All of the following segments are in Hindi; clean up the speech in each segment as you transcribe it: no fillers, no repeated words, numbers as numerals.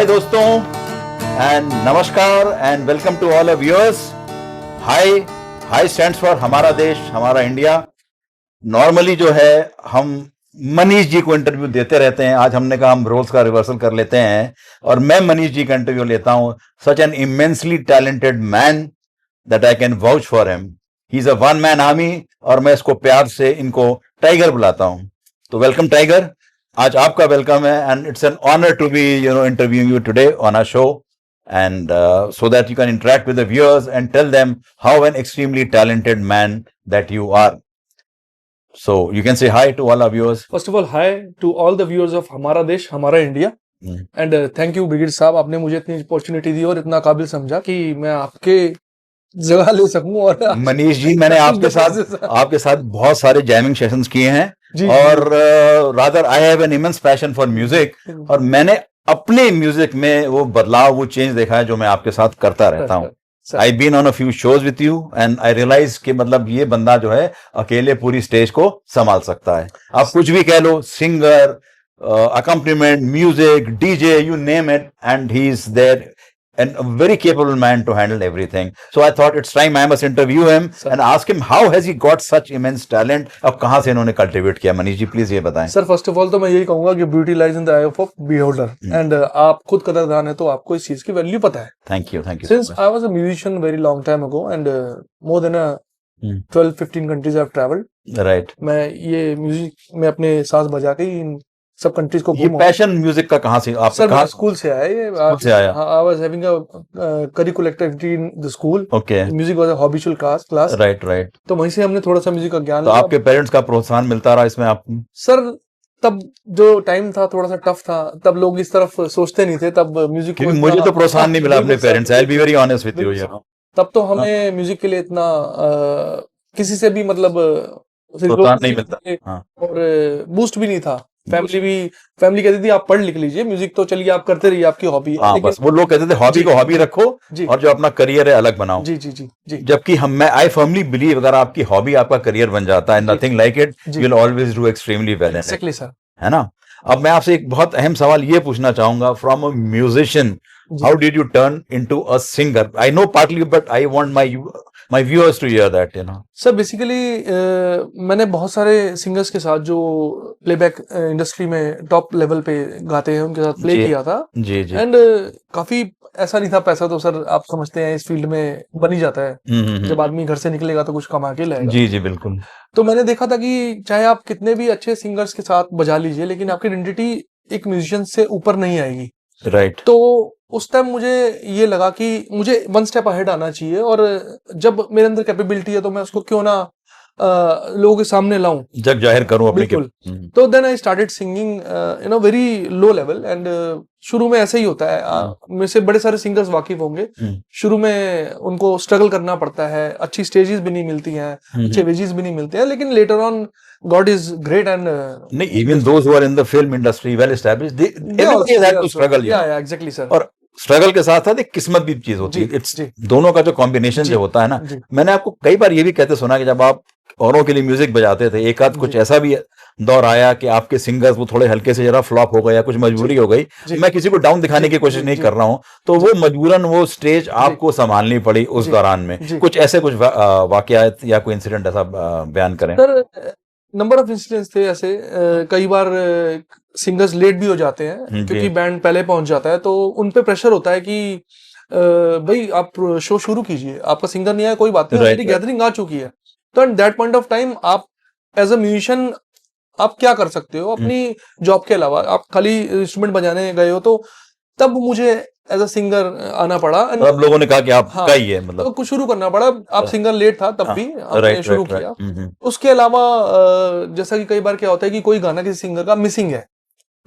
हाय दोस्तों एंड नमस्कार and welcome to all viewers. Hi stands for हमारा देश, हमारा इंडिया। नॉर्मली जो है हम मनीष जी को इंटरव्यू देते रहते हैं। आज हमने कहा हम रोल्स का रिवर्सल कर लेते हैं और मैं मनीष जी का इंटरव्यू लेता हूं। Such an immensely talented man that I can vouch for him. He is a one man army और मैं इसको प्यार से इनको टाइगर बुलाता हूं। तो वेलकम टाइगर, आज आपका वेलकम है and it's an honour to be interviewing you today on our show and so that you can interact with the viewers and tell them how an extremely talented man that you are. So you can say hi to all our viewers. First of all, hi to all the viewers of हमारा देश हमारा India and thank you brigade साहब, आपने मुझे इतनी अपॉर्चुनिटी दी और इतना काबिल समझा कि मैं आपके जगह ले सकूं। और मनीष जी, मैंने आपके साथ बहुत सारे जैमिंग सेशंस किए हैं और rather I have an immense passion for music और मैंने अपने म्यूजिक में वो बदलाव, वो चेंज देखा है जो मैं आपके साथ करता रहता हूँ। I been on a few shows with you and I realise कि मतलब ये बंदा जो है अकेले पूरी स्टेज को संभाल सकता है। आप कुछ भी कह लो, singer, accompaniment, music, DJ, you name it, and he is there and a very capable man to handle everything. So I thought it's time I must interview him and ask him how has he got such immense talent. अब कहाँ से इन्होंने कल्टिवेट किया? मनीष जी प्लीज ये बताएं। सर फर्स्ट ऑफ ऑल तो मैं यही कहूंगा कि beauty lies in the I of beholder and आप खुद कदरदान है तो आपको इस चीज की वैल्यू पता है। Thank you since I was a musician very long time ago and more than 12-15 countries I have travelled. Right. मैं ये म्यूजिक में अपने साथ बजा के इन सब कंट्रीज को ये पैशन म्यूजिक का कहाँ से आप? सर स्कूल से आया ये। स्कूल से आया। I was having a curricular activity in the school. Okay. Music was a habitual class. Right. तो वहीं से हमने थोड़ा सा म्यूजिक का ज्ञान तो आपके पेरेंट्स का प्रोत्साहन मिलता रहा इसमें आपको? सर तब जो टाइम था थोड़ा सा टफ था, तब लोग इस तरफ सोचते नहीं थे। तब म्यूजिक को मुझे तो प्रोत्साहन नहीं मिला अपने parents. I will be very honest with you. तब तो हमें म्यूजिक के लिए इतना किसी से भी मतलब प्रोत्साहन नहीं मिलता और बूस्ट भी नहीं था। फैमिली कहती थी आप पढ़ लिख लीजिए, म्यूजिक तो चलिए आप करते रहिए, आपकी हॉबी है। बस वो लोग कहते थे हॉबी को हॉबी रखो और जो अपना करियर है अलग बनाओ। जी। जबकि आई फर्मली बिलीव अगर आपकी हॉबी आपका करियर बन जाता है, nothing like it, you will always do extremely well. Exactly sir, है ना। अब मैं आपसे एक बहुत अहम सवाल ये पूछना चाहूंगा, from a musician how did you turn into a singer? I know partly but I want my viewers to hear that, you know. Sir basically मैंने बहुत सारे सिंगर्स के साथ जो प्लेबैक इंडस्ट्री में टॉप लेवल पे गाते हैं उनके साथ प्ले किया था। जी। एंड काफी ऐसा नहीं था, पैसा तो सर आप समझते हैं इस फील्ड में बन ही जाता है। जब आदमी घर से निकलेगा तो कुछ कमा के लाएगा। जी बिल्कुल। तो मैंने देखा था कि चाहे आप कितने भी अच्छे सिंगर्स के साथ बजा लीजिए, लेकिन आपकी आइडेंटिटी एक म्यूजिशियन से ऊपर नहीं आएगी। राइट। तो उस टाइम मुझे ये लगा कि मुझे वन स्टेप अहेड आना चाहिए और जब मेरे अंदर कैपेबिलिटी है तो मैं उसको क्यों ना लोगों के सामने लाऊं, जग जाहिर करूं अपने। तो then I started singing very low level and शुरू में ऐसे ही होता है। मेरे से बड़े सारे सिंगर्स वाकिफ होंगे, शुरू में उनको स्ट्रगल करना पड़ता है, अच्छी स्टेजेस भी नहीं मिलती हैं, अच्छे वेजेस भी नहीं मिलते हैं, लेकिन later on God is great and even those who are in the film industry well established, they also have to struggle. Yeah, exactly sir. और स्ट्रगल के साथ साथ एक किस्मत भी चीज होती है। इट्स दोनों का जो कॉम्बिनेशन जो होता है ना। मैंने आपको कई बार ये भी कहते सुना कि जब आप औरों के लिए म्यूजिक बजाते थे, एक आध कुछ ऐसा भी दौर आया कि आपके सिंगर्स वो थोड़े हल्के से जरा फ्लॉप हो गए या कुछ मजबूरी हो गई। मैं किसी को डाउन दिखाने की कोशिश नहीं कर रहा हूँ, तो वो मजबूरन वो स्टेज आपको संभालनी पड़ी उस दौरान में। कुछ ऐसे कुछ वाकयात या कोई इंसिडेंट ऐसा बयान करें। नंबर ऑफ इंसिडेंट्स थे ऐसे। कई बार सिंगर्स लेट भी हो जाते हैं क्योंकि बैंड पहले पहुंच जाता है, तो उन पे प्रेशर होता है कि भाई आप शो शुरू कीजिए, आपका सिंगर नहीं आया कोई बात नहीं, मेरी गैदरिंग आ चुकी है। तो at that point of time आप एज अ म्यूजिशियन आप क्या कर सकते हो अपनी जॉब के अलावा? आप खाली इंस्ट्रूमेंट बजाने गए हो, तो तब मुझे एज अ सिंगर आना पड़ा। अब लोगों ने कहा कि आप का ही है, मतलब तो कुछ शुरू करना पड़ा। आप सिंगर लेट था तब भी आपने शुरू किया। उसके अलावा जैसा कि कई बार क्या होता है कि कोई गाना किसी सिंगर का मिसिंग है।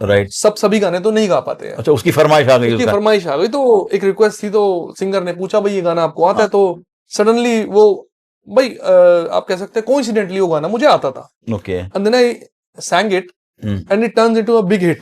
राइट। सभी गाने तो नहीं गा पाते हैं। अच्छा, उसकी फरमाइश आ गई। तो एक रिक्वेस्ट थी, तो सिंगर ने पूछा भाई ये गाना आपको आता है? तो सडनली वो भाई आप कह सकते हैं कोइंसिडेंटली वो गाना मुझे आता था। Okay. And then I sang it and it turns into a big hit.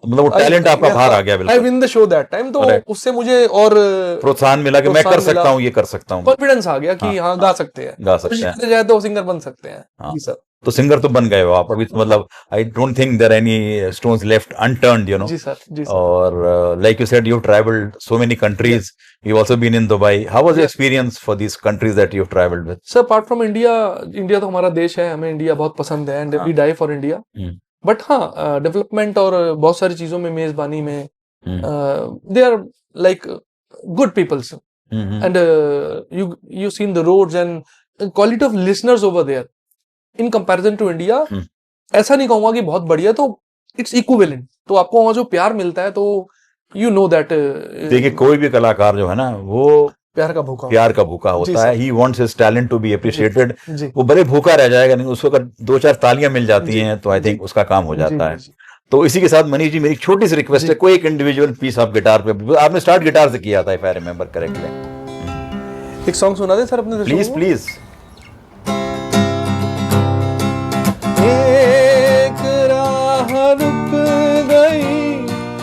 मतलब वो टैलेंट आपका बाहर आ गया। बिल्कुल। I win the show that time. तो उससे मुझे और प्रोत्साहन मिला कि मैं कर सकता हूँ, ये कर सकता हूँ। कॉन्फिडेंस आ गया कि हाँ गा सकते हैं, गा सकते हैं, जाए तो सिंगर बन सकते हैं। हाँ। जी सर। तो सिंगर तो बन गए हो आप अभी तो, मतलब I don't think there any stones left unturned, you know. जी सर, जी सर। और like you said, you travelled so many countries, you also been in Dubai. How was your experience for these countries that you travelled with? Sir apart from India, India तो हमारा देश है, हमें इंडिया बहुत पसंद है and we die for India. But हाँ, डेवलपमेंट और बहुत सारी चीजों में, मेजबानी में, they are like good peoples and you seen the roads and quality of listeners over there in comparison to India। ऐसा नहीं कहूंगा कि बहुत बढ़िया, तो इट्स इक्विवेलेंट। तो आपको वहां जो प्यार मिलता है, तो यू नो दैट। देखिए, कोई भी कलाकार जो है ना, वो प्यार का भूखा होता है। He wants his talent to be appreciated. जी। वो भले भूखा रह जाएगा, नहीं उसको अगर 2-4 तालियां मिल जाती हैं तो आई थिंक उसका काम हो जाता है। तो इसी के साथ मनीष जी, मेरी छोटी सी रिक्वेस्ट है, कोई एक इंडिविजुअल पीस आप गिटार पे, आपने स्टार्ट गिटार से किया था इफ आई रिमेंबर करेक्टली, एक सॉन्ग सुना दे सर अपने प्लीज प्लीज। एक राह रुक गई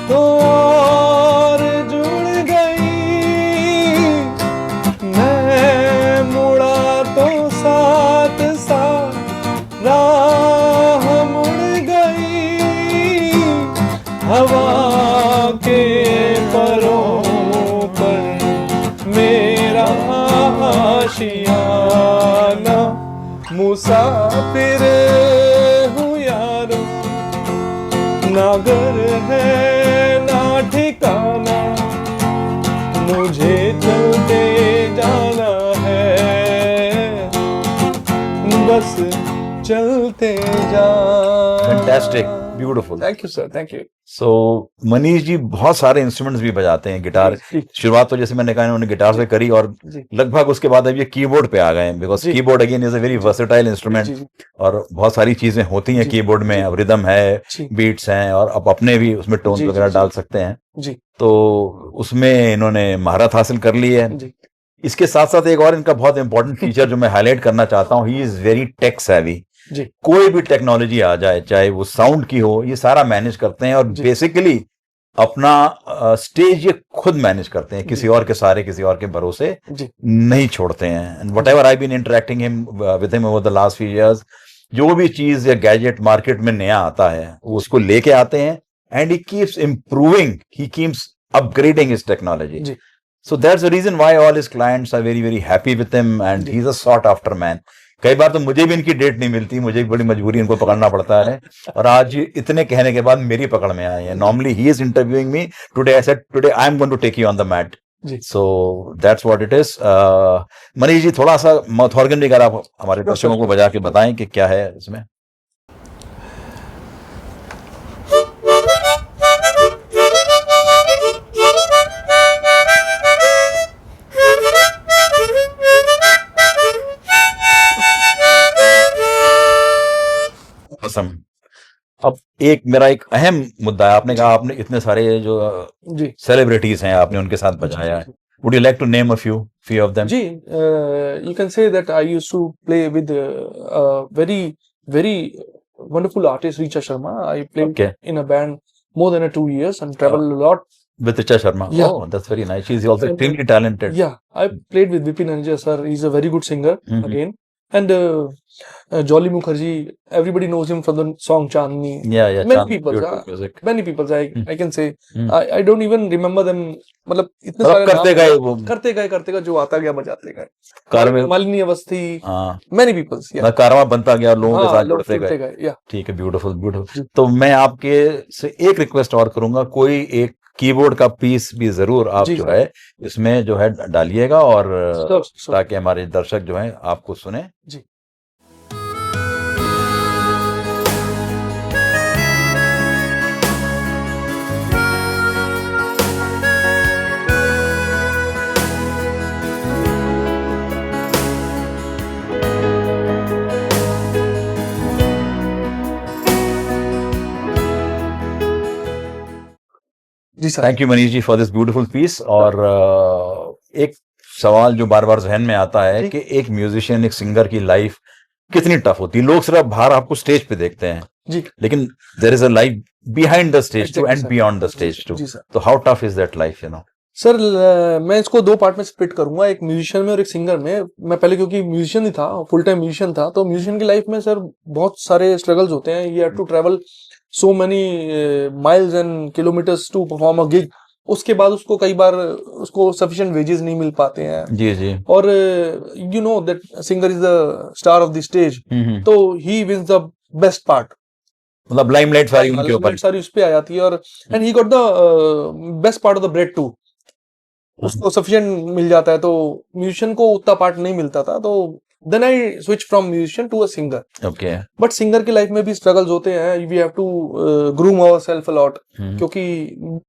तो और जुड़ गई, मैं मुड़ा तो साथ साथ राह मुड़ गई, हवा के परों पर मेरा आशियाना, मुसाफिर हूँ यारो, ना घर है ना ठिकाना, मुझे चलते जाना है, बस चलते जाना। Fantastic, beautiful, thank you sir, thank you. So Manish ji बहुत सारे इंस्ट्रूमेंट्स भी बजाते हैं। गिटार शुरुआत तो जैसे मैंने कहा उन्होंने गिटार से करी, और लगभग उसके बाद अब ये कीबोर्ड पे आ गए हैं, because keyboard again is a very versatile instrument, और बहुत सारी चीजें होती हैं कीबोर्ड में। अब रिदम है, बीट्स हैं, और अब अपने भी उसमें टोन वगैरह डाल सकते हैं। तो उसमें इन्होंने महारत हासिल कर ली है। इसके साथ साथ एक और इनका बहुत इंपॉर्टेंट फीचर जो मैं हाईलाइट करना चाहता हूँ, he is very tech savvy. कोई भी टेक्नोलॉजी आ जाए, चाहे वो साउंड की हो, ये सारा मैनेज करते हैं, और बेसिकली अपना स्टेज ये खुद मैनेज करते हैं, किसी और के सारे, किसी और के भरोसे नहीं छोड़ते हैं। And whatever I been interacting with him over the last few years, जो भी चीज या गैजेट मार्केट में नया आता है वो उसको लेके आते हैं, and he keeps improving, he keeps upgrading his technology. So that's the reason why all his clients are very very happy with him, and he's a sought after man. कई बार तो मुझे भी इनकी डेट नहीं मिलती, मुझे भी बड़ी मजबूरी इनको पकड़ना पड़ता है, और आज इतने कहने के बाद मेरी पकड़ में आए हैं। Normally he is interviewing me, today I said today I am going to take you on the mat. So that's what it is. Manish ji, थोड़ा सा माउथ ऑर्गन भी अगर आप हमारे दर्शकों को बजा के बताएं कि क्या है इसमें। अब एक मेरा एक अहम मुद्दा है, आपने कहा आपने इतने सारे जो सेलिब्रिटीज हैं आपने उनके साथ बजाया है। Would you like to name a few of them? Ji, you can say that I used to play with a very wonderful artist Richa Sharma. I played in a band more than 2 years and traveled a lot. With Richa Sharma? Yeah. Oh, that's very nice. She's also extremely talented. Yeah, I played with Vipin Anija sir. He's a very good singer again. And Jolly Mukherjee, everybody knows him from the song Chandni. Yeah. Many people, I can say. I don't even remember them. मतलब इतने सारे करते गए जो आता गया बजाते गए। Malini Awasthi, many people. कारवां बनता गया, लोगों के साथ जुड़ते गए। ठीक है, ब्यूटीफुल। तो मैं आपके से एक रिक्वेस्ट और करूंगा, कोई एक कीबोर्ड का पीस भी जरूर आप जो है इसमें जो है डालिएगा, और ताकि हमारे दर्शक जो हैं आपको सुने। जी। Thank you Manish ji for this beautiful piece. और एक सवाल जो बार बार जहन में आता है कि एक म्यूजिशियन, एक सिंगर की लाइफ कितनी टफ होती है। लोग सिर्फ बाहर आपको स्टेज पे देखते हैं जी, लेकिन there is a life behind the stage too and beyond the stage too. तो how tough is that life, you know? Sir मैं इसको दो पार्ट में स्प्लिट करूंगा, एक म्यूजिशियन में और एक सिंगर में। मैं पहले क्योंकि म्यूजिशियन ही था, फुल टाइम म्यूजिशियन था, तो म्यूजिशियन की लाइफ में सर बहुत सारे स्ट्रगल्स होते हैं। You have to travel so many miles and kilometres to perform a gig. उसके बाद उसको कई बार उसको सफिशिएंट वेजेस नहीं मिल पाते हैं। जी जी। और you know that singer is the star of the stage, तो ही विंस द बेस्ट पार्ट, मतलब लाइमलाइट सारी उनके ऊपर, सारी उस पे आ जाती है। और and he got the best part of the bread too, उसको सफिशिएंट मिल जाता है। तो म्यूजिशियन को उतना पार्ट नहीं मिलता था, तो then I switch from musician to a singer. Okay. But singer की लाइफ में भी स्ट्रगल्स होते हैं। We have to groom ourself a lot, क्योंकि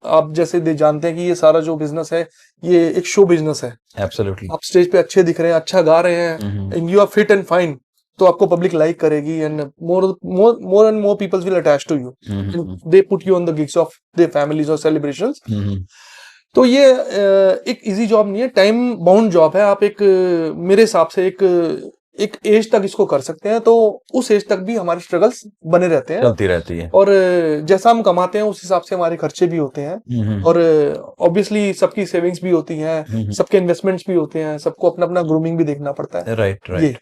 आप जैसे जानते हैं कि ये सारा जो बिजनेस है ये एक शो बिजनेस है। एब्सोल्युटली। आप स्टेज पे अच्छे दिख रहे हैं, अच्छा गा रहे हैं, and you are fit and fine, तो आपको पब्लिक लाइक करेगी, and more and more peoples will attach to you, they put you on the gigs of their families और सेलिब्रेशंस। तो ये एक इजी जॉब नहीं है, टाइम बाउंड जॉब है। आप एक मेरे हिसाब से एक एज तक इसको कर सकते हैं, तो उस एज तक भी हमारे स्ट्रगल्स बने रहते हैं, चलती रहती है। और जैसा हम कमाते हैं उस हिसाब से हमारे खर्चे भी होते हैं, और ऑब्वियसली सबकी सेविंग्स भी होती हैं, सबके इन्वेस्टमेंट्स भी होते हैं, सबको अपना अपना ग्रूमिंग भी देखना पड़ता है। Right right.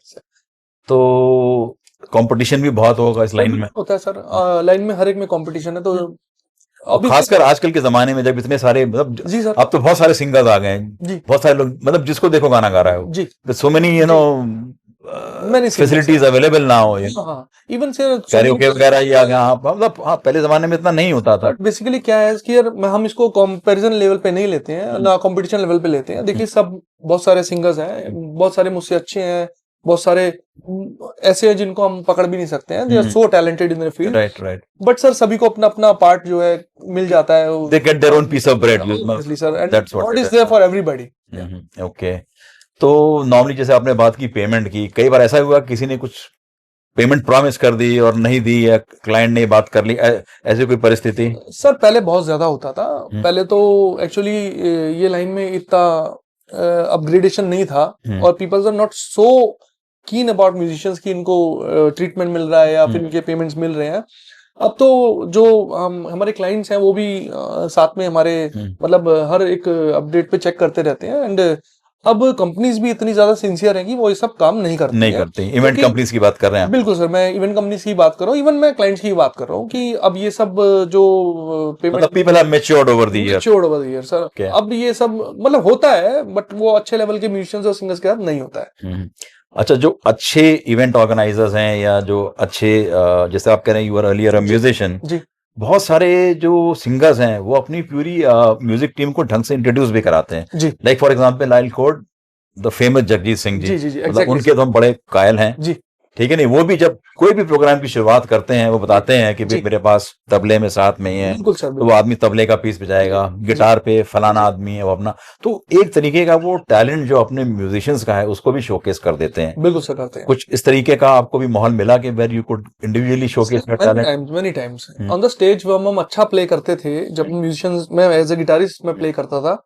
तो कंपटीशन भी बहुत होगा इस लाइन में? होता है सर, लाइन में हर एक में कंपटीशन है। तो खासकर आजकल के जमाने में जब इतने सारे, मतलब जी सर, अब तो बहुत सारे सिंगर्स आ गए हैं जी, बहुत सारे लोग, मतलब जिसको देखो गाना गा रहा है जी, so many you know facilities available ना हो, इवन सर कैरियोके वगैरह ये आ गया। मतलब हाँ, पहले जमाने में इतना नहीं होता था। बेसिकली क्या है कि यार हम इसको कंपैरिजन लेवल पे नहीं लेते हैं, ना कंपटीशन लेवल पे लेते हैं। देखिए सब बहुत सारे सिंगर्स हैं, बहुत सारे मुझसे अच्छे हैं, बहुत सारे ऐसे हैं जिनको हम पकड़ भी नहीं सकते हैं। They are so talented in the field. Right right. But sir सभी को अपना अपना पार्ट जो है मिल जाता है। They get their own piece of bread, sir, and what is there for everybody. Okay. तो नॉर्मली जैसे आपने बात की पेमेंट की, कई बार ऐसा हुआ किसी ने कुछ पेमेंट प्रॉमिस कर दी और नहीं दी, या क्लाइंट ने बात कर ली, ऐसी कोई परिस्थिति? सर पहले बहुत ज्यादा होता था। पहले तो एक्चुअली ये लाइन में इतना अपग्रेडेशन नहीं था, और पीपल्स आर नॉट सो कीन अबाउट म्यूजिशियंस की इनको ट्रीटमेंट मिल रहा है या फिर इनके पेमेंट्स मिल रहे हैं। अब तो जो हमारे क्लाइंट्स हैं वो भी साथ में हमारे मतलब हर एक अपडेट पे चेक करते रहते हैं। एंड अब कंपनीज भी इतनी ज्यादा सिंसियर हैं कि वो ये सब काम नहीं करती। इवेंट कंपनीज की बात कर रहे हैं? बिल्कुल सर, मैं इवेंट कंपनीज की बात कर रहा हूँ, इवन मैं क्लाइंट्स की बात कर रहा हूँ कि अब ये सब जो payment, people have matured over the year sir. अब ये सब मतलब होता है, बट वो अच्छे लेवल के म्यूजिशियंस और सिंगर्स के साथ नहीं होता है। अच्छा, जो अच्छे इवेंट ऑर्गेनाइजर्स हैं, या जो अच्छे जैसे आप कह रहे हैं you are earlier a musician, बहुत सारे जो सिंगर्स हैं वो अपनी पूरी म्यूजिक टीम को ढंग से इंट्रोड्यूस भी कराते हैं। Like for example I will quote the famous Jagjit Singh ji, मतलब उनके तो हम बड़े कायल हैं जी, ठीक है नहीं? वो भी जब कोई भी प्रोग्राम की शुरुआत करते हैं वो बताते हैं कि भाई मेरे पास तबले में साथ में ही है, तो वो आदमी तबले का पीस बजाएगा, गिटार पे फलाना आदमी है वो अपना। तो एक तरीके का वो टैलेंट जो अपने म्यूजिशियंस का है उसको भी शोकेस कर देते हैं। बिल्कुल सर, करते हैं। कुछ इस तरीके का आपको भी माहौल मिला कि where you could individually showcase your talent? Many times on the stage हम अच्छा प्ले करते थे। जब म्यूजिशियंस, मैं एज ए गिटारिस्ट में प्ले करता था,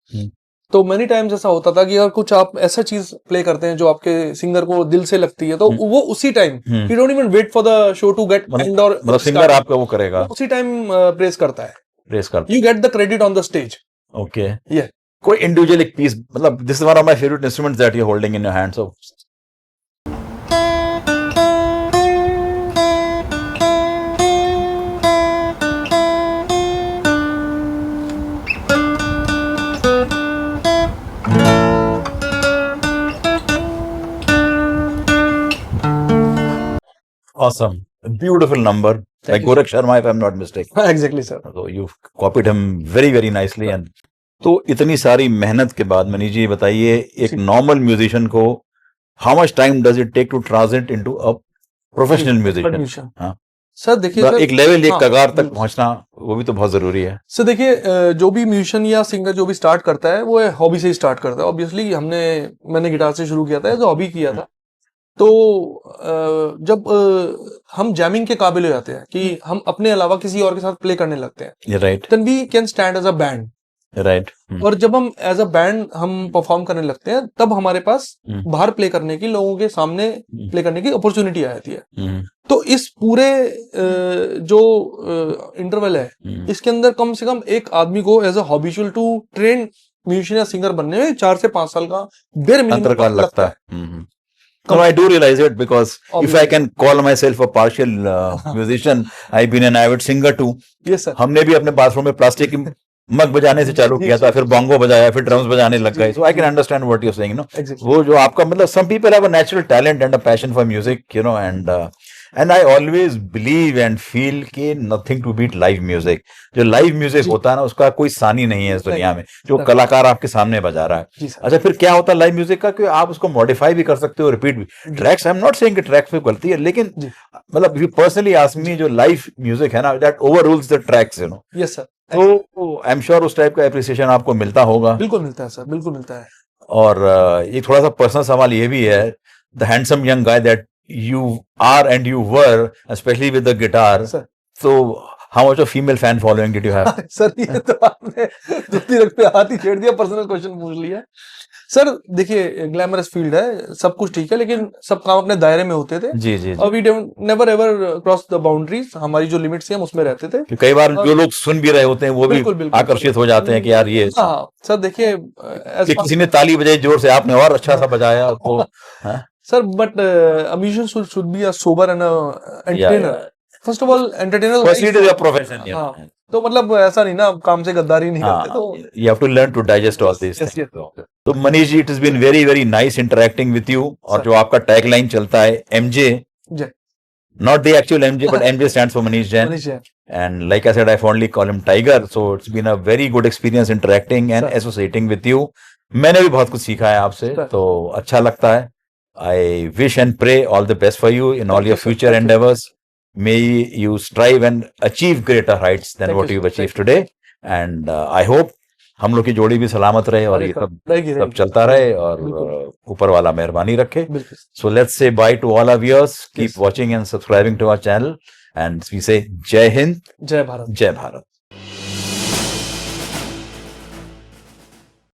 तो मेनी टाइम्स ऐसा होता था कि अगर कुछ आप ऐसा चीज प्ले करते हैं जो आपके सिंगर को दिल से लगती है, तो वो उसी time he don't even wait for the show to get end, और मतलब सिंगर आपका वो करेगा, उसी टाइम प्रेस करता है, you get the credit on the stage. Okay, या कोई इंडिविजुअल एक पीस, मतलब this is one of my favourite instruments that you are holding in your hands. So awesome, beautiful number, like Gorakh Sharma if I'm not mistaken. Exactly sir, so you've copied him very very nicely. And तो इतनी सारी मेहनत के बाद मनीष जी बताइए, एक नॉर्मल म्यूजिशियन को how much time does it take to transit into a professional musician? हाँ सर देखिए, एक लेवल, एक कगार तक पहुंचना वो भी तो बहुत जरूरी है। सर देखिए, जो भी म्यूजिशियन या सिंगर जो भी स्टार्ट करता है वो हॉबी से ही स्टार्ट करता है। ऑब्वियसली मैंने गिटार से शुरू किया था, जो हॉबी किया था। तो जब हम जैमिंग के काबिल हो जाते हैं कि हम अपने अलावा किसी और के साथ प्ले करने लगते हैं, right, then we can stand as a band, right. और जब हम एज अ बैंड हम परफॉर्म करने लगते हैं, तब हमारे पास बाहर प्ले करने की, लोगों के सामने प्ले करने की अपॉर्चुनिटी आ जाती है। तो इस पूरे जो इंटरवल है, इसके अंदर कम से कम एक आदमी को as a habitual to train musician या सिंगर बनने में 4 से 5 साल का बेर मिनिमम अंतरकाल लगता है। No, I do realize it because if I can call myself a partial musician, I've been an avid singer too. Yes sir. हमने भी अपने बाथरूम में प्लास्टिक की मग बजाने से चालू किया था, फिर बोंगो बजाया, फिर ड्रम्स बजाने लग गए। So I can understand what you're saying, you know. Exactly. वो जो आपका मतलब some people have a natural talent and a passion for music, you know, and I always believe and feel कि nothing to beat live music. जो live music होता है ना, उसका कोई सानी नहीं है इस दुनिया में, जो कलाकार आपके सामने बजा रहा है। अच्छा, फिर क्या होता है लाइव म्यूजिक का कि आप उसको मॉडिफाई भी कर सकते हो, रिपीट भी। Tracks, I am not saying कि ट्रैक्स पे गलती है, लेकिन मतलब यू पर्सनली आस्क मी, जो लाइव म्यूजिक है ना, that over rules the tracks, you know. Yes sir. तो आई एम श्योर उस टाइप का एप्रिसिएशन आपको मिलता होगा। बिल्कुल मिलता है सर, बिल्कुल मिलता है। और एक थोड़ा सा पर्सनल सवाल ये भी है, the handsome young guy that you are and you were, especially with the guitar. Sir. So, how much of female fan following did you have? Sir ये तो आपने दूसरी रख पे हाथ ही छेड़ दिया, पर्सनल क्वेश्चन पूछ लिया। सर देखिए, ग्लैमरस फील्ड है, सब कुछ ठीक है, लेकिन सब काम अपने दायरे में होते थे। जी। और we never ever cross the boundaries, हमारी जो लिमिट्स हैं हम उसमें रहते थे। कई बार जो लोग सुन भी रहे होते हैं वो भी आकर्षित हो जाते हैं कि यार ये। हाँ सर देखिए, किसी ने ताली बजाई जोर से, आपने और अच्छा सा बजाया तो। Sir but a musician should be a sober and a entertainer. First of all, entertainer first it is a profession. हाँ, तो मतलब ऐसा नहीं ना, काम से गद्दारी नहीं करते। तो you have to learn to digest all these things. तो Manish ji, it has been very very nice interacting with you. और जो आपका टैगलाइन चलता है MJ, not the actual MJ but MJ stands for Manish Jain. And like I said, I fondly call him Tiger. So it's been a very good experience interacting and associating with you. मैंने भी बहुत कुछ सीखा है आपसे, तो अच्छा लगता है। I wish and pray all the best for you in all your future endeavors. May you strive and achieve greater heights than what you've achieved today. And I hope हम लोग की जोड़ी भी सलामत रहे और ये सब चलता रहे और ऊपर वाला मेहरबानी रखे। So let's say bye to all our viewers. Keep watching and subscribing to our channel. And we say Jai Hind, Jai Bharat. Jai Bharat.